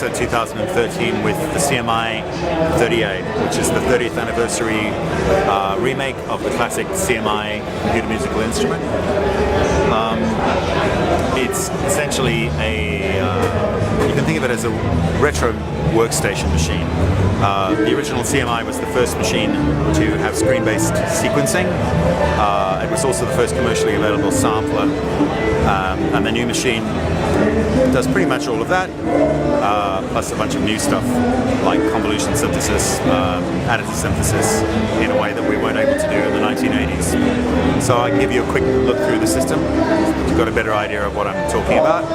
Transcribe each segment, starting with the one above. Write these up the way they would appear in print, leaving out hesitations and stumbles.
also 2013 with the CMI-30A, which is the 30th anniversary remake of the classic CMI computer musical instrument. It's essentially you can think of it as a retro workstation machine. The original CMI was the first machine to have screen-based sequencing. It was also the first commercially available sampler. And the new machine does pretty much all of that, plus a bunch of new stuff like convolution synthesis, additive synthesis, in a way that we weren't able to do in the 1980s. So I can give you a quick look through the system. You've got a better idea of what I'm talking about.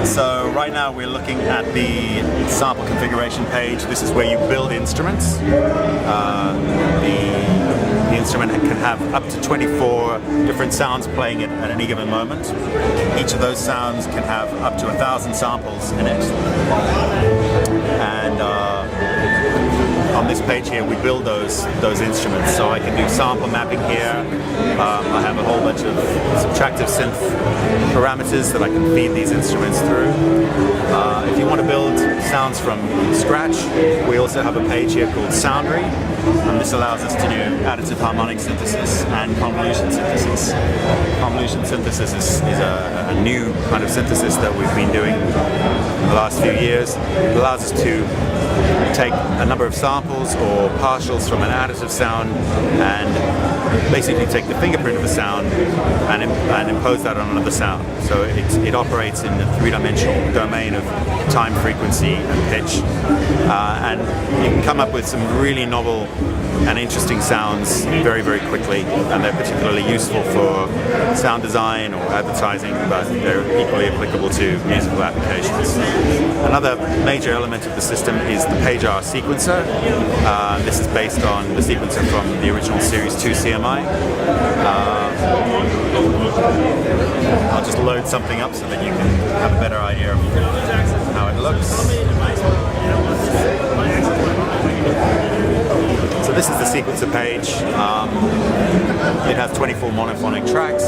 So right now we're looking at the sample configuration page. This is where you build instruments. The instrument can have up to 24 different sounds playing it at any given moment. Each of those sounds can have up to 1,000 samples in it. And on this page here, we build those instruments. So I can do sample mapping here. I have a whole bunch of subtractive synth parameters that I can feed these instruments through. If you want to build sounds from scratch, we also have a page here called Soundry, and this allows us to do additive harmonic synthesis and convolution synthesis. Convolution synthesis is a new kind of synthesis that we've been doing the last few years. It allows us to take a number of samples or partials from an additive sound and basically take the fingerprint of the sound and impose that on another sound. So it operates in the three-dimensional domain of time, frequency, and pitch. And you can come up with some really novel and interesting sounds very, very quickly, and they're particularly useful for sound design or advertising, but they're equally applicable to musical applications. Another major element of the system is the PageR sequencer. This is based on the sequencer from the original Series 2 CMI. I'll just load something up so that you can have a better idea of how it looks. So this is the sequencer page. It has 24 monophonic tracks,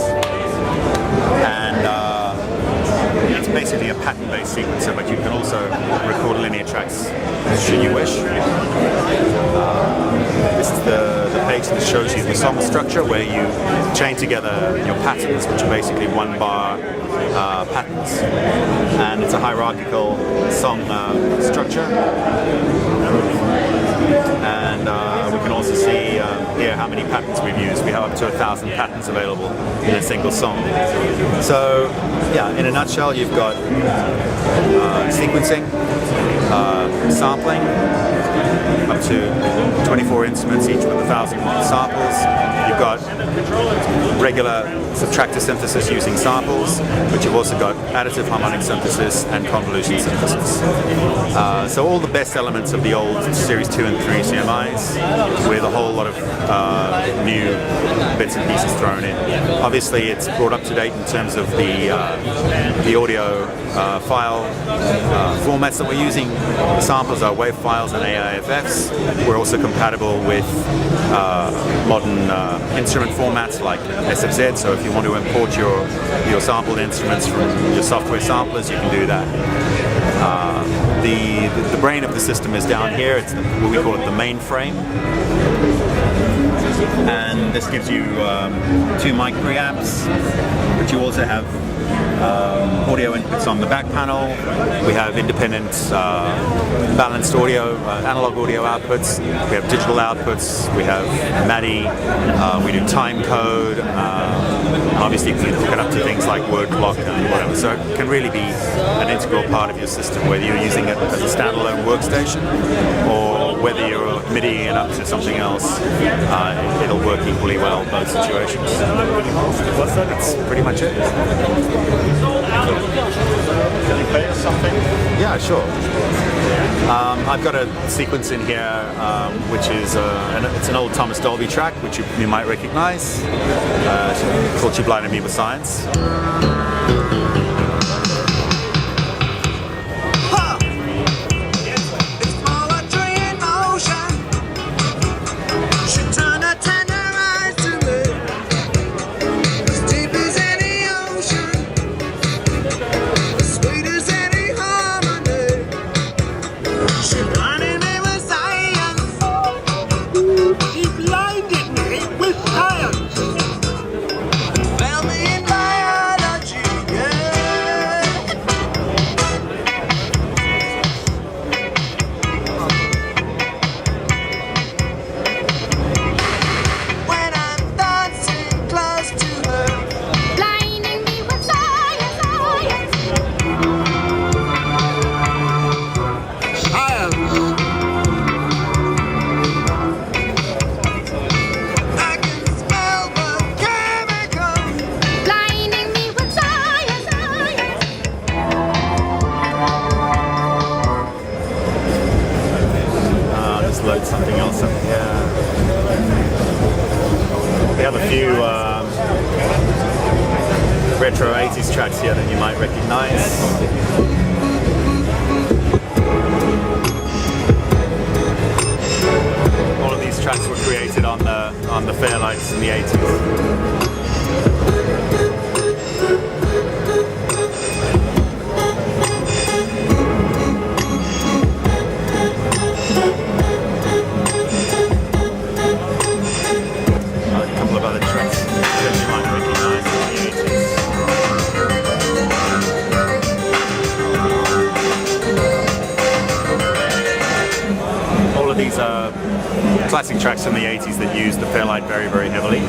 and it's basically a pattern-based sequencer, but you can also record linear tracks should you wish. This is the page that shows you the song structure, where you chain together your patterns, which are basically one-bar patterns, and it's a hierarchical song structure. And we can also see here how many patterns we've used. We have up to 1,000 patterns available in a single song. So, yeah, in a nutshell, you've got sequencing, sampling, up to 24 instruments, each with 1,000 samples. You've got regular subtractive synthesis using samples, but you've also got additive harmonic synthesis and convolution synthesis. So all the best elements of the old Series 2 and 3 CMIs, with a whole lot of new bits and pieces thrown in. Obviously, it's brought up to date in terms of the audio file formats that we're using. The samples are WAV files and AIFFs. We're also compatible with modern instrument formats like SFZ, so if you want to import your sampled instruments from your software samplers, you can do that. The brain of the system is down here. It's what we call it the mainframe, and this gives you 2 mic preamps, but you also have audio inputs on the back panel. We have independent balanced audio, analog audio outputs. We have digital outputs. We have MADI. We do time code. Obviously, you can hook it up to things like word clock and whatever. So it can really be an integral part of your system, whether you're using it as a standalone workstation or whether you're MIDI-ing it up to something else. It'll work equally well in both situations. That's pretty much it. Can you play us something? Yeah, sure. I've got a sequence in here, which is it's an old Thomas Dolby track, which you might recognize. Called "You Blinded Me with Science." She turned her tender eyes to me, as deep as any ocean. load something else up here. We have a few retro 80s tracks here that you might recognize. All of these tracks were created on the Fairlights in the 80s. These are classic tracks from the 80s that use the Fairlight very, very heavily.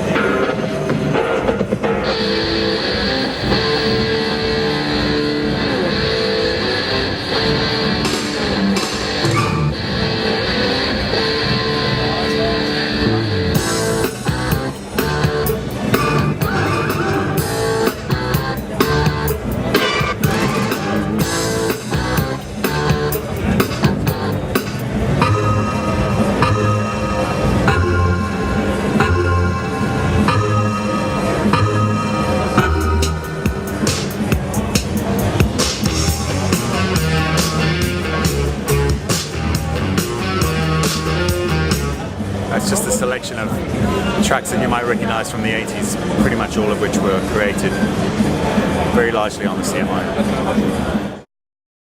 It's just a selection of tracks that you might recognize from the 80s, pretty much all of which were created very largely on the CMI.